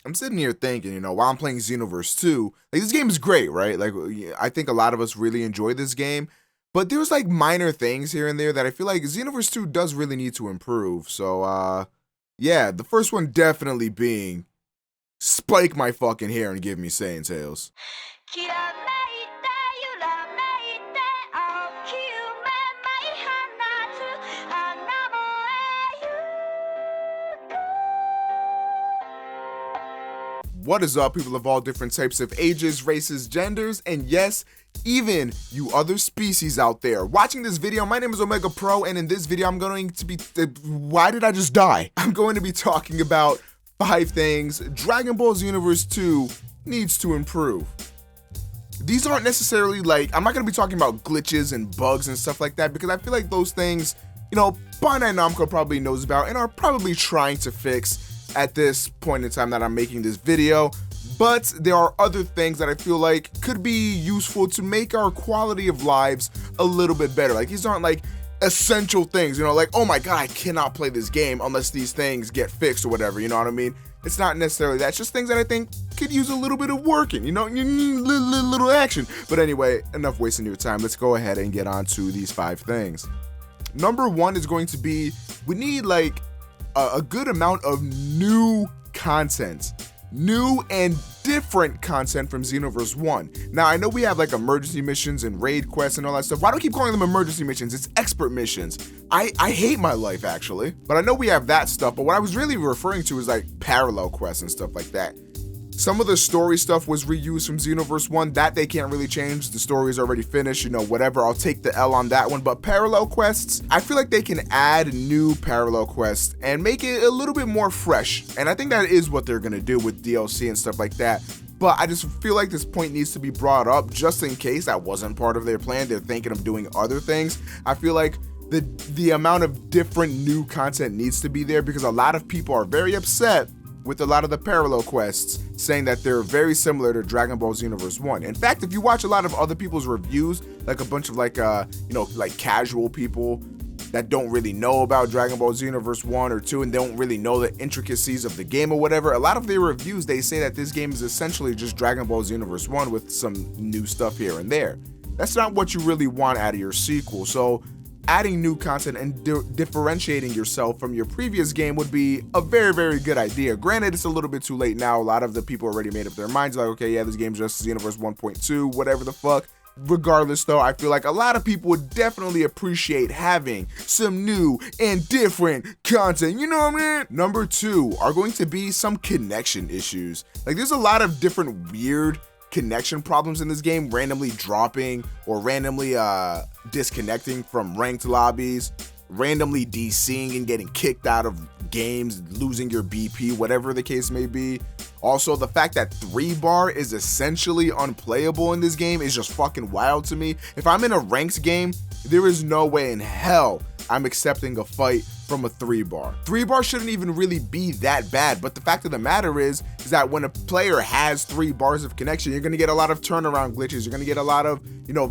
I'm sitting here thinking, while I'm playing Xenoverse 2, like this game is great, right? Like I think a lot of us really enjoy this game, but there's like minor things here and there that I feel like Xenoverse 2 does really need to improve. So yeah, the first one definitely being spike my fucking hair and give me Saiyan tails. What is up, people of all different types of ages, races, genders, and yes, even you other species out there watching this video. My name is OmegaPro, and in this video I'm going to be why did I just die? I'm going to be talking about 5 things Dragon Ball Xenoverse 2 needs to improve. These aren't necessarily like, I'm not going to be talking about glitches and bugs and stuff like that, because I feel like those things, Bandai Namco probably knows about and are probably trying to fix at this point in time that I'm making this video. But there are other things that I feel like could be useful to make our quality of lives a little bit better. Like, these aren't like essential things, like, oh my god, I cannot play this game unless these things get fixed or whatever, you know what I mean? It's not necessarily that. It's just things that I think could use a little bit of working, you need little action. But anyway, enough wasting your time. Let's go ahead and get on to these 5 things. Number 1 is going to be, we need like a good amount of new content. New and different content from Xenoverse 1. Now, I know we have like emergency missions and raid quests and all that stuff. Why do I keep calling them emergency missions? It's expert missions. I hate my life, actually. But I know we have that stuff, but what I was really referring to is like parallel quests and stuff like that. Some of the story stuff was reused from Xenoverse 1. That they can't really change. The story is already finished, whatever. I'll take the L on that one. But parallel quests, I feel like they can add new parallel quests and make it a little bit more fresh. And I think that is what they're going to do with DLC and stuff like that. But I just feel like this point needs to be brought up just in case that wasn't part of their plan. They're thinking of doing other things. I feel like the amount of different new content needs to be there, because a lot of people are very upset with a lot of the parallel quests, saying that they're very similar to Dragon Ball Xenoverse 1. In fact, if you watch a lot of other people's reviews, like a bunch of like casual people that don't really know about Dragon Ball Xenoverse 1 or 2 and don't really know the intricacies of the game or whatever, a lot of their reviews, they say that this game is essentially just Dragon Ball Xenoverse 1 with some new stuff here and there. That's not what you really want out of your sequel. So adding new content and differentiating yourself from your previous game would be a very, very good idea. Granted, it's a little bit too late now. A lot of the people already made up their minds, like, okay, yeah, this game's just Xenoverse 1.2, whatever the fuck. Regardless, though, I feel like a lot of people would definitely appreciate having some new and different content, you know what I mean? Number 2 are going to be some connection issues. Like, there's a lot of different weird connection problems in this game, randomly dropping or randomly disconnecting from ranked lobbies, randomly DCing and getting kicked out of games, losing your BP, whatever the case may be. Also, the fact that 3-bar is essentially unplayable in this game is just fucking wild to me. If I'm in a ranked game, there is no way in hell I'm accepting a fight from a 3-bar. 3-bar shouldn't even really be that bad, but the fact of the matter is that when a player has 3 bars of connection, you're gonna get a lot of turnaround glitches, you're gonna get a lot of,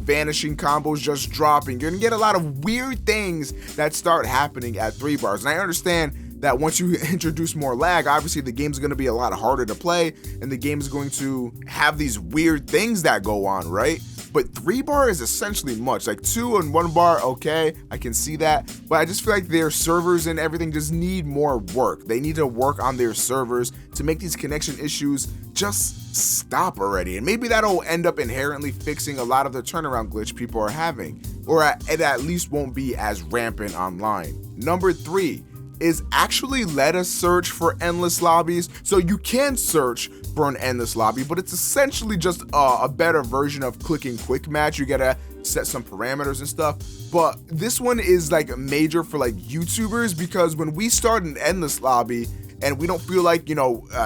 vanishing combos just dropping, you're gonna get a lot of weird things that start happening at 3 bars. And I understand that once you introduce more lag, obviously the game's gonna be a lot harder to play, and the game is going to have these weird things that go on, right? But 3-bar is essentially much. Like 2 and 1-bar, okay, I can see that. But I just feel like their servers and everything just need more work. They need to work on their servers to make these connection issues just stop already. And maybe that'll end up inherently fixing a lot of the turnaround glitch people are having. Or it at least won't be as rampant online. Number 3 is actually let us search for endless lobbies. So you can search for an endless lobby, but it's essentially just a better version of clicking quick match. You gotta set some parameters and stuff. But this one is like major for like YouTubers, because when we start an endless lobby and we don't feel like,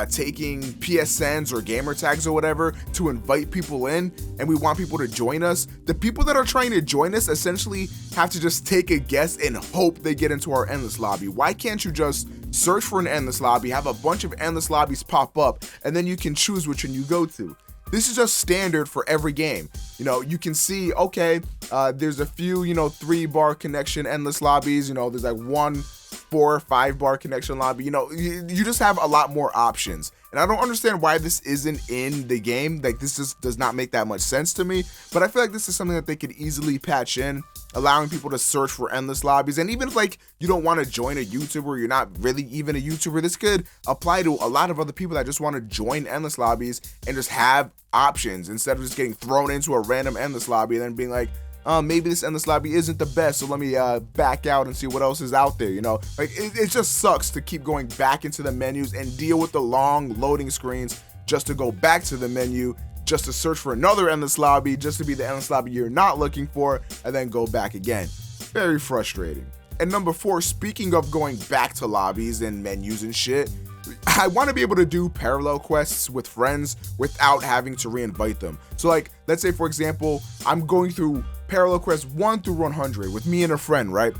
taking PSNs or gamer tags or whatever to invite people in, and we want people to join us, the people that are trying to join us essentially have to just take a guess and hope they get into our endless lobby. Why can't you just search for an endless lobby, have a bunch of endless lobbies pop up, and then you can choose which one you go to? This is just standard for every game. You can see, okay, there's a few, 3-bar connection endless lobbies. There's like one 4 or 5 bar connection lobby. You know, you just have a lot more options. And I don't understand why this isn't in the game. Like, this just does not make that much sense to me. But I feel like this is something that they could easily patch in, allowing people to search for endless lobbies. And even if like you don't want to join a YouTuber, you're not really even a YouTuber, this could apply to a lot of other people that just want to join endless lobbies and just have options instead of just getting thrown into a random endless lobby and then being like, maybe this endless lobby isn't the best, so let me back out and see what else is out there, you know? Like, it just sucks to keep going back into the menus and deal with the long loading screens just to go back to the menu, just to search for another endless lobby, just to be the endless lobby you're not looking for, and then go back again. Very frustrating. And number 4, speaking of going back to lobbies and menus and shit, I want to be able to do parallel quests with friends without having to re-invite them. So like, let's say for example, I'm going through parallel quest 1 through 100 with me and a friend, right?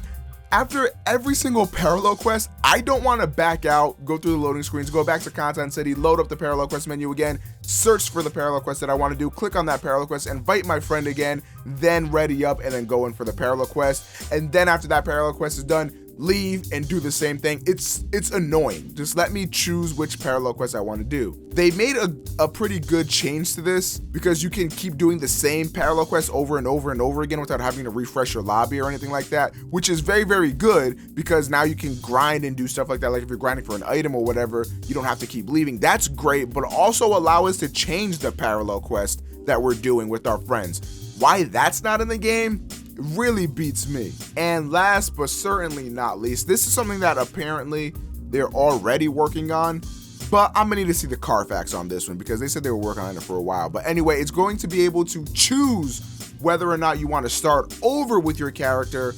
After every single parallel quest, I don't want to back out, go through the loading screens, go back to Content City, load up the parallel quest menu again, search for the parallel quest that I want to do, click on that parallel quest, invite my friend again, then ready up and then go in for the parallel quest. And then after that parallel quest is done, leave and do the same thing. It's annoying. Just let me choose which parallel quest I want to do. They made a pretty good change to this because you can keep doing the same parallel quest over and over and over again without having to refresh your lobby or anything like that, which is very, very good because now you can grind and do stuff like that. Like if you're grinding for an item or whatever, you don't have to keep leaving. That's great, but also allow us to change the parallel quest that we're doing with our friends. Why that's not in the game really beats me. And last but certainly not least, this is something that apparently they're already working on, but I'm gonna need to see the Carfax on this one because they said they were working on it for a while. But anyway, it's going to be able to choose whether or not you want to start over with your character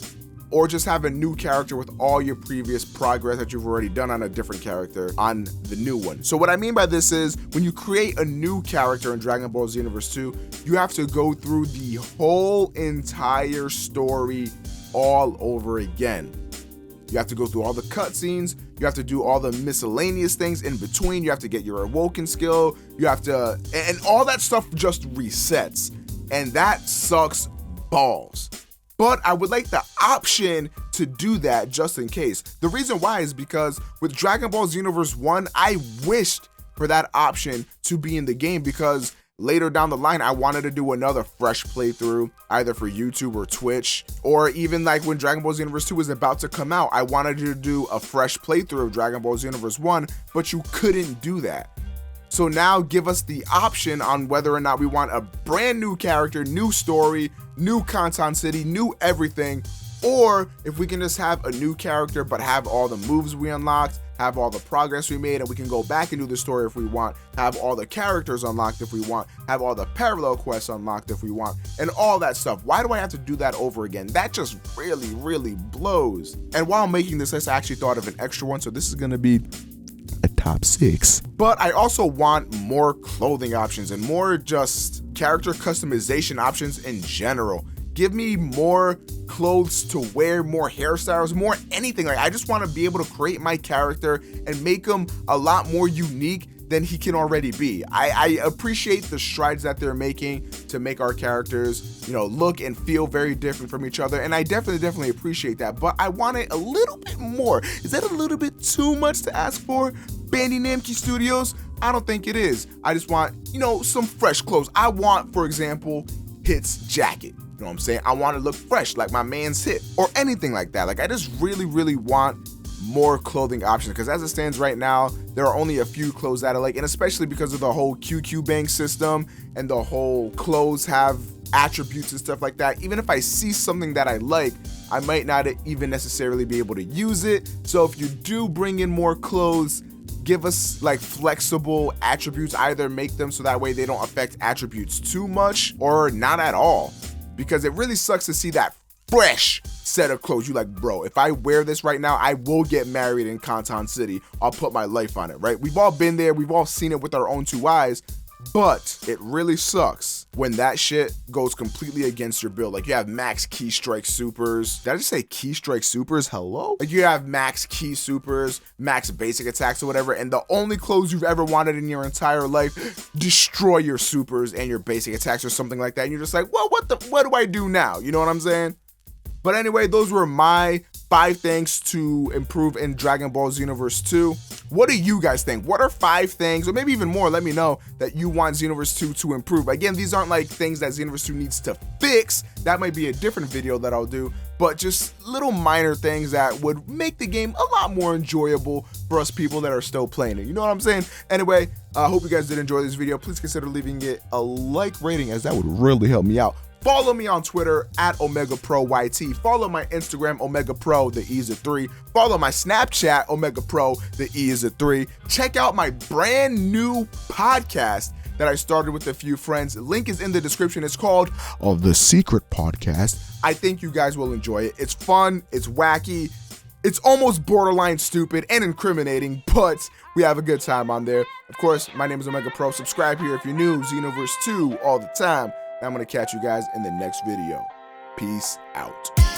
or just have a new character with all your previous progress that you've already done on a different character on the new one. So what I mean by this is when you create a new character in Dragon Ball Xenoverse 2, you have to go through the whole entire story all over again. You have to go through all the cutscenes, you have to do all the miscellaneous things in between, you have to get your awoken skill, you have to, and all that stuff just resets. And that sucks balls. But I would like the option to do that just in case. The reason why is because with Dragon Ball Xenoverse 1, I wished for that option to be in the game because later down the line, I wanted to do another fresh playthrough, either for YouTube or Twitch, or even like when Dragon Ball Xenoverse 2 was about to come out, I wanted to do a fresh playthrough of Dragon Ball Xenoverse 1, but you couldn't do that. So now give us the option on whether or not we want a brand new character, new story, new Content City, new everything, or if we can just have a new character but have all the moves we unlocked, have all the progress we made, and we can go back and do the story if we want, have all the characters unlocked if we want, have all the parallel quests unlocked if we want, and all that stuff. Why do I have to do that over again? That just really, really blows. And while making this list, I actually thought of an extra one, so this is gonna be a top 6. But I also want more clothing options and more just character customization options in general. Give me more clothes to wear, more hairstyles, more anything. Like, I just want to be able to create my character and make him a lot more unique than he can already be. I appreciate the strides that they're making to make our characters, you know, look and feel very different from each other. And I definitely appreciate that, but I want it a little bit more. Is that a little bit too much to ask for? Bandai Namco Studios? I don't think it is. I just want, you know, some fresh clothes. I want, for example, Hit's jacket. You know what I'm saying? I want to look fresh like my man's Hit or anything like that. Like, I just really want more clothing options because as it stands right now, there are only a few clothes that I like, and especially because of the whole QQ bank system and the whole clothes have attributes and stuff like that. Even if I see something that I like, I might not even necessarily be able to use it. So if you do bring in more clothes, give us like flexible attributes. Either make them so that way they don't affect attributes too much or not at all, because it really sucks to see that fresh set of clothes. You like, bro, if I wear this right now, I will get married in Content City. I'll put my life on it, right? We've all been there. We've all seen it with our own 2 eyes, but it really sucks when that shit goes completely against your build. Like, you have max key strike supers. Did I just say key strike supers? Hello? Like, you have max key supers, max basic attacks or whatever, and the only clothes you've ever wanted in your entire life destroy your supers and your basic attacks or something like that. And you're just like, well, what do I do now? You know what I'm saying? But anyway, those were my 5 things to improve in Dragon Ball Xenoverse 2. What do you guys think? What are 5 things, or maybe even more, let me know, that you want Xenoverse 2 to improve? Again, these aren't like things that Xenoverse 2 needs to fix. That might be a different video that I'll do, but just little minor things that would make the game a lot more enjoyable for us people that are still playing it. You know what I'm saying? Anyway, I hope you guys did enjoy this video. Please consider leaving it a like rating, as that would really help me out. Follow me on Twitter at OmegaProYT. Follow my Instagram, OmegaPro, the E is a 3. Follow my Snapchat, OmegaPro, the E is a 3. Check out my brand new podcast that I started with a few friends. Link is in the description. It's called The Secret Podcast. I think you guys will enjoy it. It's fun, it's wacky, it's almost borderline stupid and incriminating, but we have a good time on there. Of course, my name is OmegaPro. Subscribe here if you're new. Xenoverse 2 all the time. I'm going to catch you guys in the next video. Peace out.